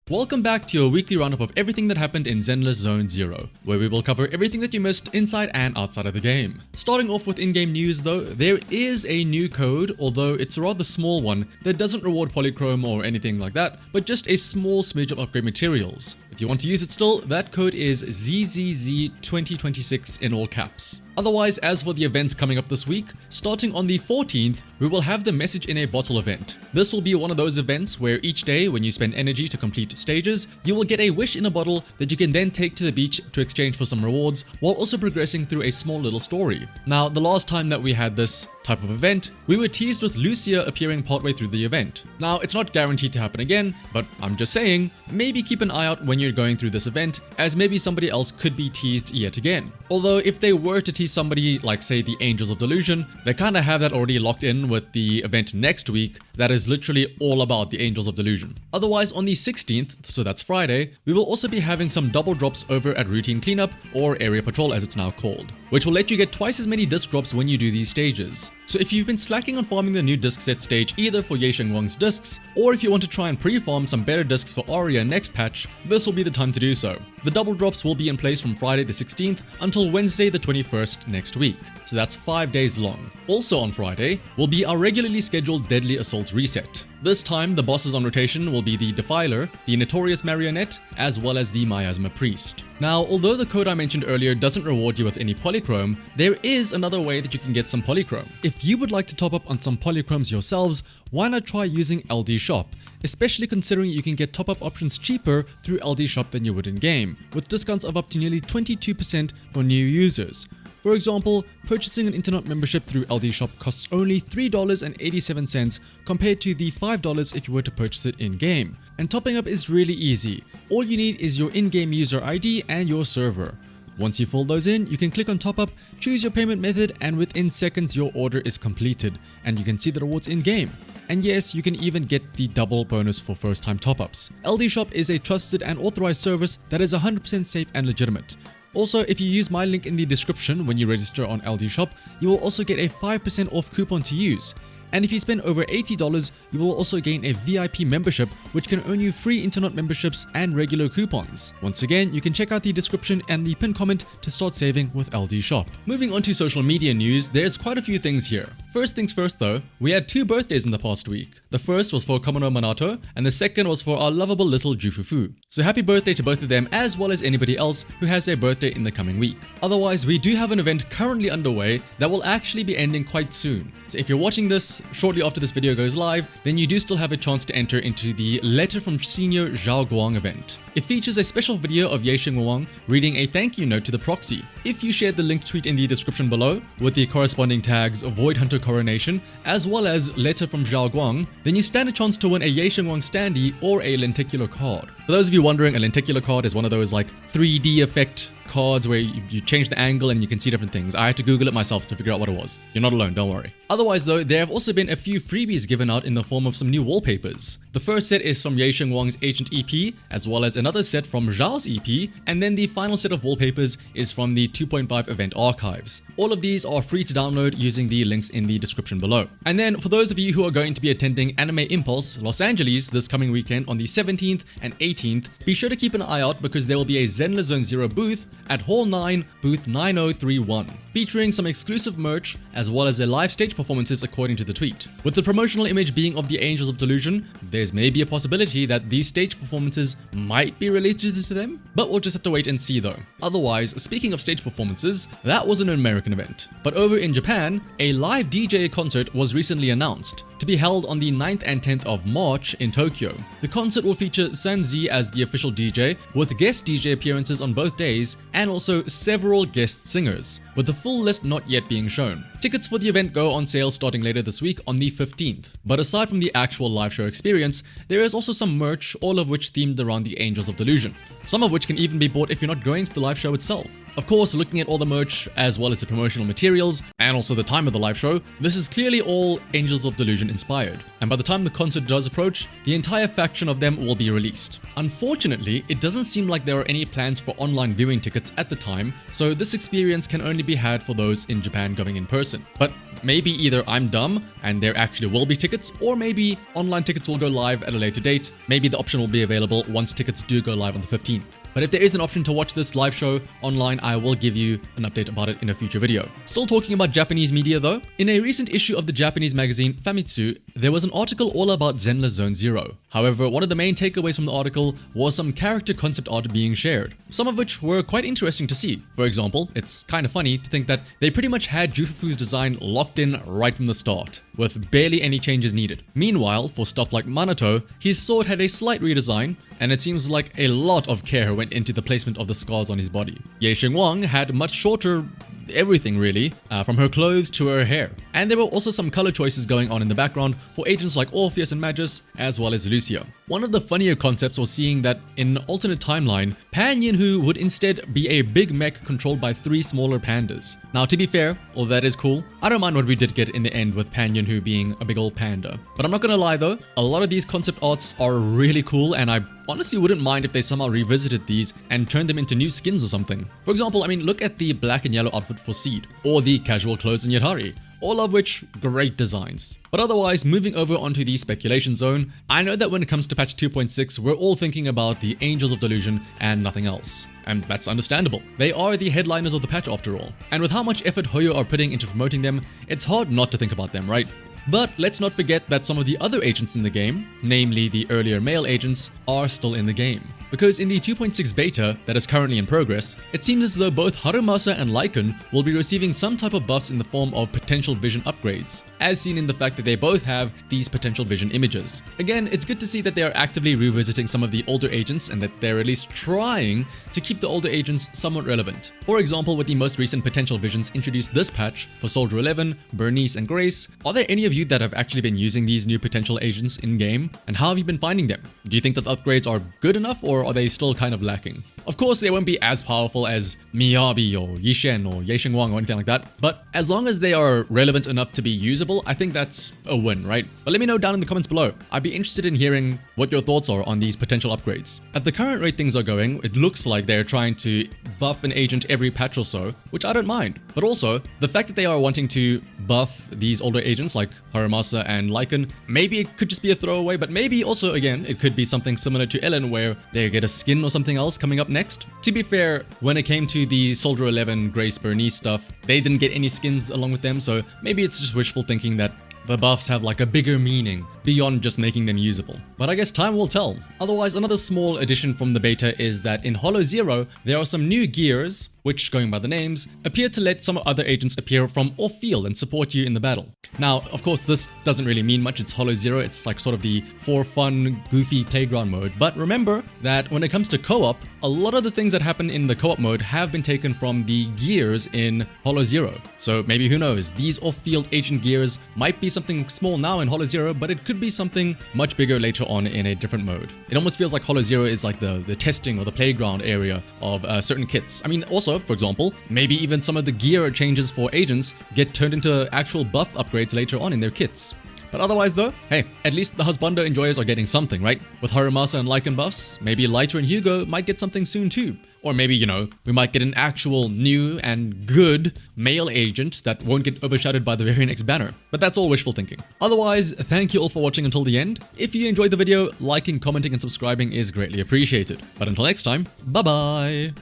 Welcome back to your weekly roundup of everything that happened in Zenless Zone 0, where we will cover everything that you missed inside and outside of the game. Starting off with in-game news though, there is a new code, although it's a rather small one that doesn't reward polychrome or anything like that, but just a small smidge of upgrade materials. If you want to use it still, that code is ZZZ2026 in all caps. Otherwise, as for the events coming up this week, starting on the 14th, we will have the Message in a Bottle event. This will be one of those events where each day when you spend energy to complete stages, you will get a wish in a bottle that you can then take to the beach to exchange for some rewards, while also progressing through a small little story. Now, the last time that we had this type of event, we were teased with Lucia appearing partway through the event. Now, it's not guaranteed to happen again, but I'm just saying, maybe keep an eye out when you're going through this event, as maybe somebody else could be teased yet again. Although if they were to tease somebody like say the Angels of Delusion, they kind of have that already locked in with the event next week that is literally all about the Angels of Delusion. Otherwise, on the 16th, so that's Friday, we will also be having some double drops over at Routine Cleanup, or Area Patrol as it's now called, which will let you get twice as many disc drops when you do these stages. So if you've been slacking on farming the new disc set stage either for Shunguang's discs, or if you want to try and pre-farm some better discs for Aria next patch, this will be the time to do so. The double drops will be in place from Friday the 16th until Wednesday the 21st next week, so that's 5 days long. Also on Friday will be our regularly scheduled Deadly Assault reset. This time, the bosses on rotation will be the Defiler, the Notorious Marionette, as well as the Miasma Priest. Now, although the code I mentioned earlier doesn't reward you with any polychrome, there is another way that you can get some polychrome. If you would like to top up on some polychromes yourselves, why not try using LD Shop, especially considering you can get top-up options cheaper through LD Shop than you would in-game, with discounts of up to nearly 22% for new users. For example, purchasing an internet membership through LD Shop costs only $3.87 compared to the $5 if you were to purchase it in-game. And topping up is really easy. All you need is your in-game user ID and your server. Once you fill those in, you can click on top up, choose your payment method, and within seconds your order is completed and you can see the rewards in-game. And yes, you can even get the double bonus for first-time top-ups. LD Shop is a trusted and authorized service that is 100% safe and legitimate. Also, if you use my link in the description when you register on LD Shop, you will also get a 5% off coupon to use. And if you spend over $80, you will also gain a VIP membership, which can earn you free internet memberships and regular coupons. Once again, you can check out the description and the pinned comment to start saving with LD Shop. Moving on to social media news, there's quite a few things here. First things first though, we had 2 birthdays in the past week. The first was for Komono Manato, and the second was for our lovable little Jufufu. So happy birthday to both of them, as well as anybody else who has their birthday in the coming week. Otherwise, we do have an event currently underway that will actually be ending quite soon. So if you're watching this shortly after this video goes live, then you do still have a chance to enter into the Letter from Senior Zhao event. It features a special video of Shunguang reading a thank you note to the proxy. If you share the linked tweet in the description below with the corresponding tags Void Hunter Coronation as well as Letter from Zhao, then you stand a chance to win a Shunguang standee or a lenticular card. For those of you wondering, a lenticular card is one of those like 3D effect cards where you change the angle and you can see different things. I had to Google it myself to figure out what it was. You're not alone, don't worry. Otherwise though, there have also been a few freebies given out in the form of some new wallpapers. The first set is from Shunguang's Ancient EP, as well as another set from Zhao's EP, and then the final set of wallpapers is from the 2.5 event archives. All of these are free to download using the links in the description below. And then for those of you who are going to be attending Anime Impulse Los Angeles this coming weekend on the 17th and 18th, be sure to keep an eye out because there will be a Zenless Zone 0 booth at Hall 9, booth 9031, featuring some exclusive merch as well as their live stage performances according to the tweet. With the promotional image being of the Angels of Delusion, there's maybe a possibility that these stage performances might be related to them, but we'll just have to wait and see though. Otherwise, speaking of stage performances, that was an American event. But over in Japan, a live DJ concert was recently announced to be held on the 9th and 10th of March in Tokyo. The concert will feature Sanzi as the official DJ, with guest DJ appearances on both days and also several guest singers, with the full list not yet being shown. Tickets for the event go on sale starting later this week on the 15th. But aside from the actual live show experience, there is also some merch, all of which themed around the Angels of Delusion. Some of which can even be bought if you're not going to the live show itself. Of course, looking at all the merch, as well as the promotional materials, and also the time of the live show, this is clearly all Angels of Delusion Delusion inspired, and by the time the concert does approach, the entire faction of them will be released. Unfortunately, it doesn't seem like there are any plans for online viewing tickets at the time, so this experience can only be had for those in Japan going in person. But maybe either I'm dumb and there actually will be tickets, or maybe online tickets will go live at a later date. Maybe the option will be available once tickets do go live on the 15th. But if there is an option to watch this live show online, I will give you an update about it in a future video. Still talking about Japanese media though, in a recent issue of the Japanese magazine Famitsu, there was an article all about Zenless Zone Zero. However, one of the main takeaways from the article was some character concept art being shared, some of which were quite interesting to see. For example, it's kind of funny to think that they pretty much had Jufufu's design locked in right from the start, with barely any changes needed. Meanwhile, for stuff like Minato, his sword had a slight redesign, and it seems like a lot of care went into the placement of the scars on his body. Shunguang had much shorter everything really, from her clothes to her hair. And there were also some color choices going on in the background for agents like Orpheus and Magus, as well as Lucio. One of the funnier concepts was seeing that in an alternate timeline, Pan Yinhu would instead be a big mech controlled by 3 smaller pandas. Now to be fair, all that is cool, I don't mind what we did get in the end with Pan Yinhu being a big old panda. But I'm not gonna lie though, a lot of these concept arts are really cool, and I honestly wouldn't mind if they somehow revisited these and turned them into new skins or something. For example, I mean, look at the black and yellow outfit for Seed, or the casual clothes in Yatari. All of which great designs. But otherwise, moving over onto the speculation zone, I know that when it comes to patch 2.6, we're all thinking about the Angels of Delusion and nothing else. And that's understandable. They are the headliners of the patch after all. And with how much effort Hoyo are putting into promoting them, it's hard not to think about them, right? But let's not forget that some of the other agents in the game, namely the earlier male agents, are still in the game. Because in the 2.6 beta that is currently in progress, it seems as though both Harumasa and LYCAON will be receiving some type of buffs in the form of potential vision upgrades, as seen in the fact that they both have these potential vision images. Again, it's good to see that they are actively revisiting some of the older agents and that they're at least trying to keep the older agents somewhat relevant. For example, with the most recent potential visions introduced this patch for Soldier 11, Bernice, and Grace, are there any of you that have actually been using these new potential agents in-game? And how have you been finding them? Do you think that the upgrades are good enough, or are they still kind of lacking? Of course, they won't be as powerful as Miyabi or Yishen or Shunguang or anything like that, but as long as they are relevant enough to be usable, I think that's a win, right? But let me know down in the comments below. I'd be interested in hearing what your thoughts are on these potential upgrades. At the current rate things are going, it looks like they're trying to buff an agent every patch or so, which I don't mind. But also, the fact that they are wanting to buff these older agents like Harumasa and LYCAON, maybe it could just be a throwaway, but maybe also, again, it could be something similar to Ellen where they get a skin or something else coming up next. To be fair, when it came to the Soldier 11 Grace Bernice stuff, they didn't get any skins along with them, so maybe it's just wishful thinking that the buffs have like a bigger meaning beyond just making them usable. But I guess time will tell. Otherwise, another small addition from the beta is that in Holo Zero, there are some new gears, which, going by the names, appear to let some other agents appear from off-field and support you in the battle. Now, of course, this doesn't really mean much. It's Holo Zero. It's like sort of the for fun, goofy playground mode. But remember that when it comes to co-op, a lot of the things that happen in the co-op mode have been taken from the gears in Holo Zero. So maybe, who knows, these off-field agent gears might be something small now in Holo Zero, but it could be something much bigger later on in a different mode. It almost feels like Holo Zero is like the testing or the playground area of certain kits. I mean, also, for example, maybe even some of the gear changes for agents get turned into actual buff upgrades later on in their kits. But otherwise though, hey, at least the husbando enjoyers are getting something, right? With Harumasa and LYCAON buffs, maybe Lighter and Hugo might get something soon too. Or maybe, you know, we might get an actual new and good male agent that won't get overshadowed by the very next banner. But that's all wishful thinking. Otherwise, thank you all for watching until the end. If you enjoyed the video, liking, commenting, and subscribing is greatly appreciated. But until next time, bye bye!